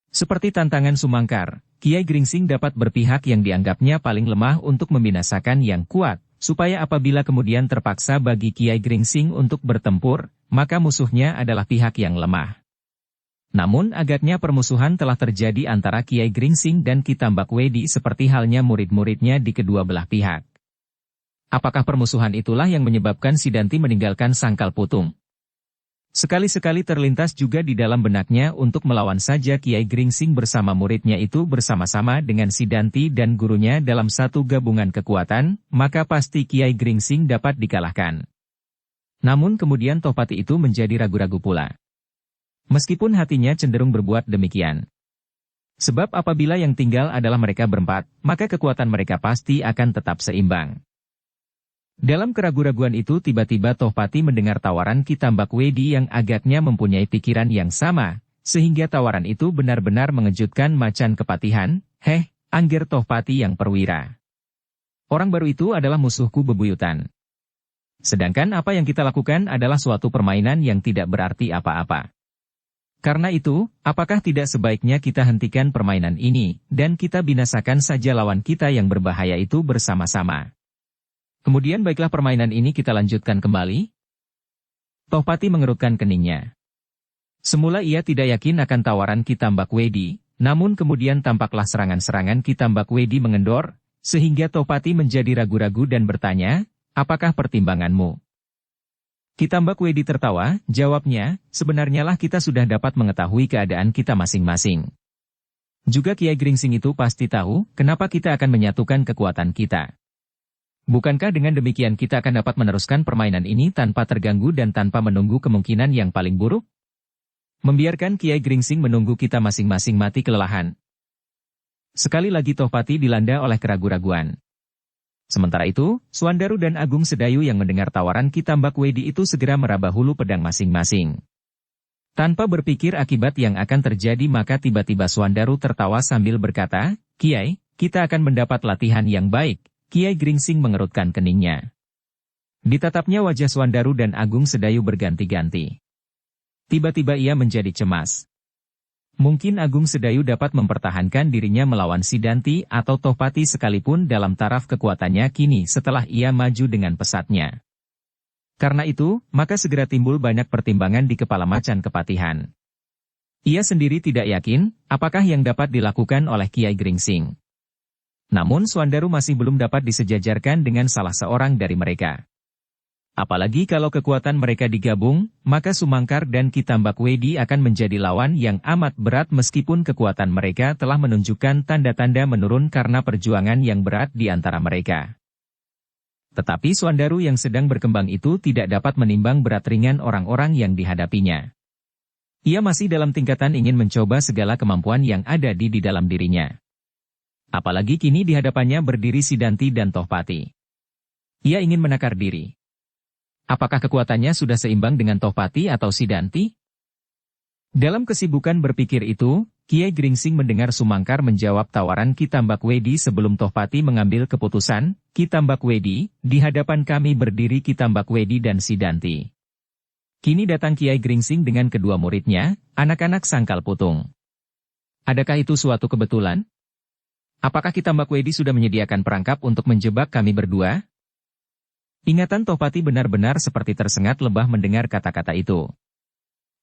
Seperti tantangan Sumangkar, Kiai Gringsing dapat berpihak yang dianggapnya paling lemah untuk membinasakan yang kuat, supaya apabila kemudian terpaksa bagi Kiai Gringsing untuk bertempur, maka musuhnya adalah pihak yang lemah. Namun agaknya permusuhan telah terjadi antara Kiai Gringsing dan Ki Tambak Wedi seperti halnya murid-muridnya di kedua belah pihak. Apakah permusuhan itulah yang menyebabkan Sidanti meninggalkan Sangkal Putung? Sekali-sekali terlintas juga di dalam benaknya untuk melawan saja Kiai Gringsing bersama muridnya itu bersama-sama dengan Sidanti dan gurunya dalam satu gabungan kekuatan, maka pasti Kiai Gringsing dapat dikalahkan. Namun kemudian Tohpati itu menjadi ragu-ragu pula. Meskipun hatinya cenderung berbuat demikian. Sebab apabila yang tinggal adalah mereka berempat, maka kekuatan mereka pasti akan tetap seimbang. Dalam keraguan-raguan itu tiba-tiba Tohpati mendengar tawaran Ki Tambak Wedi yang agaknya mempunyai pikiran yang sama, sehingga tawaran itu benar-benar mengejutkan macan kepatihan, angger Tohpati yang perwira. Orang baru itu adalah musuhku bebuyutan. Sedangkan apa yang kita lakukan adalah suatu permainan yang tidak berarti apa-apa. Karena itu, apakah tidak sebaiknya kita hentikan permainan ini, dan kita binasakan saja lawan kita yang berbahaya itu bersama-sama. Kemudian baiklah permainan ini kita lanjutkan kembali. Tohpati mengerutkan keningnya. Semula ia tidak yakin akan tawaran Ki Tambak Wedi, namun kemudian tampaklah serangan-serangan Ki Tambak Wedi mengendor, sehingga Tohpati menjadi ragu-ragu dan bertanya, apakah pertimbanganmu? Ki Tambak Wedi tertawa, jawabnya, sebenarnya lah kita sudah dapat mengetahui keadaan kita masing-masing. Juga Kiai Gringsing itu pasti tahu, kenapa kita akan menyatukan kekuatan kita. Bukankah dengan demikian kita akan dapat meneruskan permainan ini tanpa terganggu dan tanpa menunggu kemungkinan yang paling buruk? Membiarkan Kiai Gringsing menunggu kita masing-masing mati kelelahan. Sekali lagi Tohpati dilanda oleh keraguan-raguan. Sementara itu, Suandaru dan Agung Sedayu yang mendengar tawaran Ki Tambak Wedi itu segera meraba hulu pedang masing-masing. Tanpa berpikir akibat yang akan terjadi maka tiba-tiba Suandaru tertawa sambil berkata, Kiai, kita akan mendapat latihan yang baik. Kiai Gringsing mengerutkan keningnya. Ditatapnya wajah Suandaru dan Agung Sedayu berganti-ganti. Tiba-tiba ia menjadi cemas. Mungkin Agung Sedayu dapat mempertahankan dirinya melawan Sidanti atau Tohpati sekalipun dalam taraf kekuatannya kini setelah ia maju dengan pesatnya. Karena itu, maka segera timbul banyak pertimbangan di kepala macan kepatihan. Ia sendiri tidak yakin, apakah yang dapat dilakukan oleh Kiai Gringsing. Namun Suandaru masih belum dapat disejajarkan dengan salah seorang dari mereka. Apalagi kalau kekuatan mereka digabung, maka Sumangkar dan Kitambak Wedi akan menjadi lawan yang amat berat meskipun kekuatan mereka telah menunjukkan tanda-tanda menurun karena perjuangan yang berat di antara mereka. Tetapi Suandaru yang sedang berkembang itu tidak dapat menimbang berat ringan orang-orang yang dihadapinya. Ia masih dalam tingkatan ingin mencoba segala kemampuan yang ada di dalam dirinya. Apalagi kini di hadapannya berdiri Sidanti dan Tohpati. Ia ingin menakar diri. Apakah kekuatannya sudah seimbang dengan Tohpati atau Sidanti? Dalam kesibukan berpikir itu, Kiai Gringsing mendengar Sumangkar menjawab tawaran Kitambak Wedi sebelum Tohpati mengambil keputusan. Kitambak Wedi, di hadapan kami berdiri Kitambak Wedi dan Sidanti. Kini datang Kiai Gringsing dengan kedua muridnya, anak-anak Sangkal Putung. Adakah itu suatu kebetulan? Apakah Kitambak Wedi sudah menyediakan perangkap untuk menjebak kami berdua? Ingatan Tohpati benar-benar seperti tersengat lebah mendengar kata-kata itu.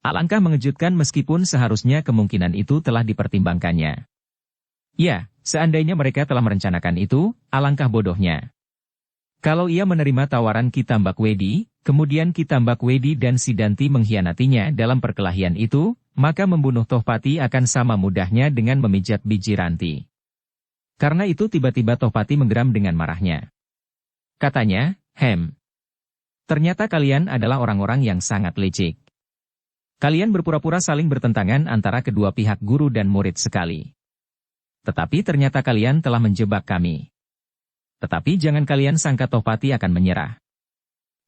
Alangkah mengejutkan meskipun seharusnya kemungkinan itu telah dipertimbangkannya. Ya, seandainya mereka telah merencanakan itu, alangkah bodohnya. Kalau ia menerima tawaran Kitambak Wedi, kemudian Kitambak Wedi dan Sidanti mengkhianatinya dalam perkelahian itu, maka membunuh Tohpati akan sama mudahnya dengan memijat biji ranti. Karena itu tiba-tiba Tohpati menggeram dengan marahnya. Katanya, ternyata kalian adalah orang-orang yang sangat licik. Kalian berpura-pura saling bertentangan antara kedua pihak guru dan murid sekali. Tetapi ternyata kalian telah menjebak kami. Tetapi jangan kalian sangka Tohpati akan menyerah.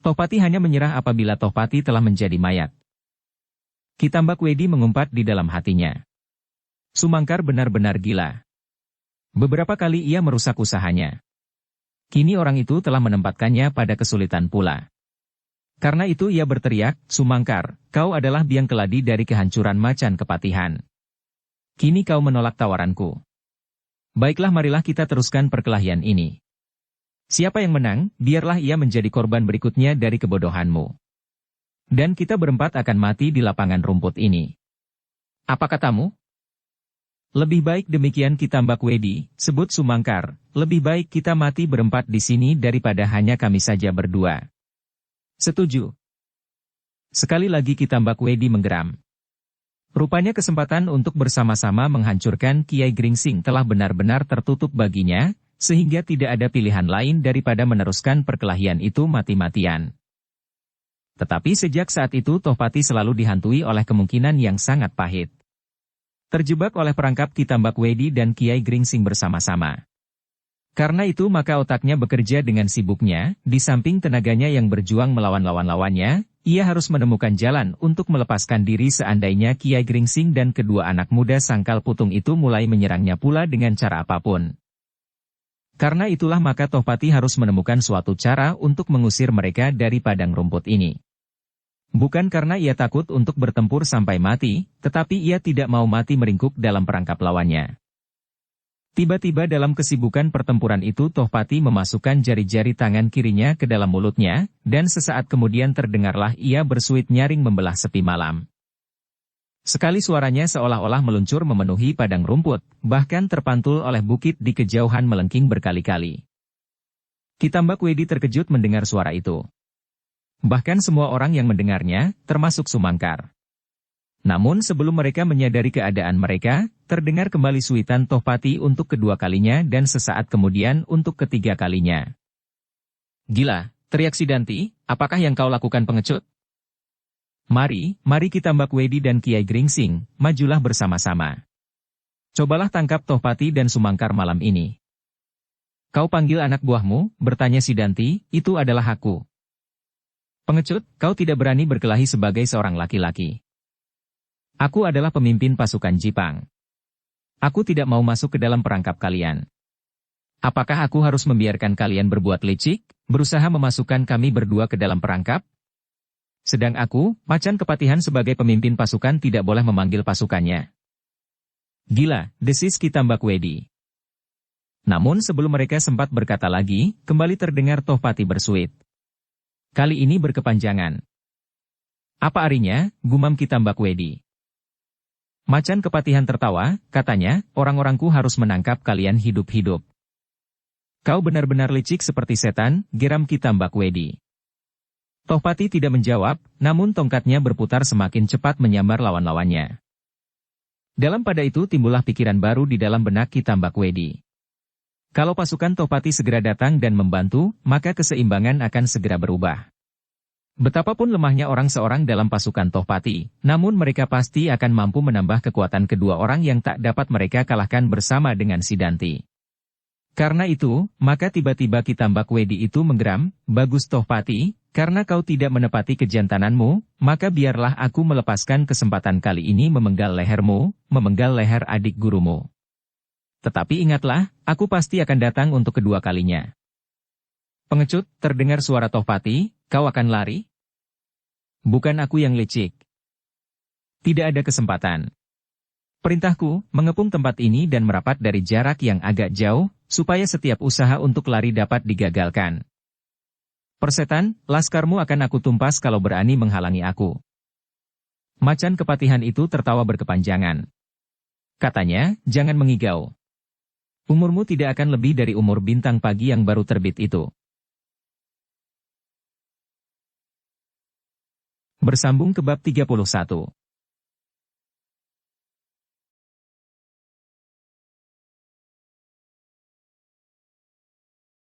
Tohpati hanya menyerah apabila Tohpati telah menjadi mayat. Kitambak Wedi mengumpat di dalam hatinya. Sumangkar benar-benar gila. Beberapa kali ia merusak usahanya. Kini orang itu telah menempatkannya pada kesulitan pula. Karena itu ia berteriak, Sumangkar, kau adalah biang keladi dari kehancuran Macan Kepatihan. Kini kau menolak tawaranku. Baiklah marilah kita teruskan perkelahian ini. Siapa yang menang, biarlah ia menjadi korban berikutnya dari kebodohanmu. Dan kita berempat akan mati di lapangan rumput ini. Apa katamu? Lebih baik demikian Kitambak Wedi, sebut Sumangkar, lebih baik kita mati berempat di sini daripada hanya kami saja berdua. Setuju. Sekali lagi Kitambak Wedi menggeram. Rupanya kesempatan untuk bersama-sama menghancurkan Kiai Gringsing telah benar-benar tertutup baginya, sehingga tidak ada pilihan lain daripada meneruskan perkelahian itu mati-matian. Tetapi sejak saat itu Tohpati selalu dihantui oleh kemungkinan yang sangat pahit. Terjebak oleh perangkap Kitambak Wedi dan Kiai Gringsing bersama-sama. Karena itu maka otaknya bekerja dengan sibuknya, di samping tenaganya yang berjuang melawan lawan-lawannya, ia harus menemukan jalan untuk melepaskan diri seandainya Kiai Gringsing dan kedua anak muda Sangkal Putung itu mulai menyerangnya pula dengan cara apapun. Karena itulah maka Tohpati harus menemukan suatu cara untuk mengusir mereka dari padang rumput ini. Bukan karena ia takut untuk bertempur sampai mati, tetapi ia tidak mau mati meringkuk dalam perangkap lawannya. Tiba-tiba dalam kesibukan pertempuran itu Tohpati memasukkan jari-jari tangan kirinya ke dalam mulutnya, dan sesaat kemudian terdengarlah ia bersuit nyaring membelah sepi malam. Sekali suaranya seolah-olah meluncur memenuhi padang rumput, bahkan terpantul oleh bukit di kejauhan melengking berkali-kali. Kitambak Wedi terkejut mendengar suara itu. Bahkan semua orang yang mendengarnya, termasuk Sumangkar. Namun sebelum mereka menyadari keadaan mereka, terdengar kembali suitan Tohpati untuk kedua kalinya dan sesaat kemudian untuk ketiga kalinya. Gila, teriak Sidanti, apakah yang kau lakukan pengecut? Mari Kitambak Wedi dan Kiai Gringsing, majulah bersama-sama. Cobalah tangkap Tohpati dan Sumangkar malam ini. Kau panggil anak buahmu, bertanya Sidanti, itu adalah aku. Pengecut, kau tidak berani berkelahi sebagai seorang laki-laki. Aku adalah pemimpin pasukan Jipang. Aku tidak mau masuk ke dalam perangkap kalian. Apakah aku harus membiarkan kalian berbuat licik, berusaha memasukkan kami berdua ke dalam perangkap? Sedang aku, Macan Kepatihan sebagai pemimpin pasukan tidak boleh memanggil pasukannya. Gila, desis Kitambak Wedi. Namun sebelum mereka sempat berkata lagi, kembali terdengar Tohpati bersuit. Kali ini berkepanjangan. Apa artinya, gumam Kitambak Wedi. Macan Kepatihan tertawa, katanya, orang-orangku harus menangkap kalian hidup-hidup. Kau benar-benar licik seperti setan, geram Kitambak Wedi. Tohpati tidak menjawab, namun tongkatnya berputar semakin cepat menyambar lawan-lawannya. Dalam pada itu timbullah pikiran baru di dalam benak Ki Tambak Wedi. Kalau pasukan Tohpati segera datang dan membantu, maka keseimbangan akan segera berubah. Betapapun lemahnya orang seorang dalam pasukan Tohpati, namun mereka pasti akan mampu menambah kekuatan kedua orang yang tak dapat mereka kalahkan bersama dengan Sidanti. Karena itu, maka tiba-tiba Ki Tambak Wedi itu menggeram, "Bagus Tohpati, karena kau tidak menepati kejantananmu, maka biarlah aku melepaskan kesempatan kali ini memenggal lehermu, memenggal leher adik gurumu. Tetapi ingatlah, aku pasti akan datang untuk kedua kalinya." Pengecut, terdengar suara Tohpati, "Kau akan lari? Bukan aku yang licik. Tidak ada kesempatan. Perintahku, mengepung tempat ini dan merapat dari jarak yang agak jauh, supaya setiap usaha untuk lari dapat digagalkan. Persetan, laskarmu akan aku tumpas kalau berani menghalangi aku." Macan kepatihan itu tertawa berkepanjangan. Katanya, "Jangan mengigau. Umurmu tidak akan lebih dari umur bintang pagi yang baru terbit itu." Bersambung ke bab 31.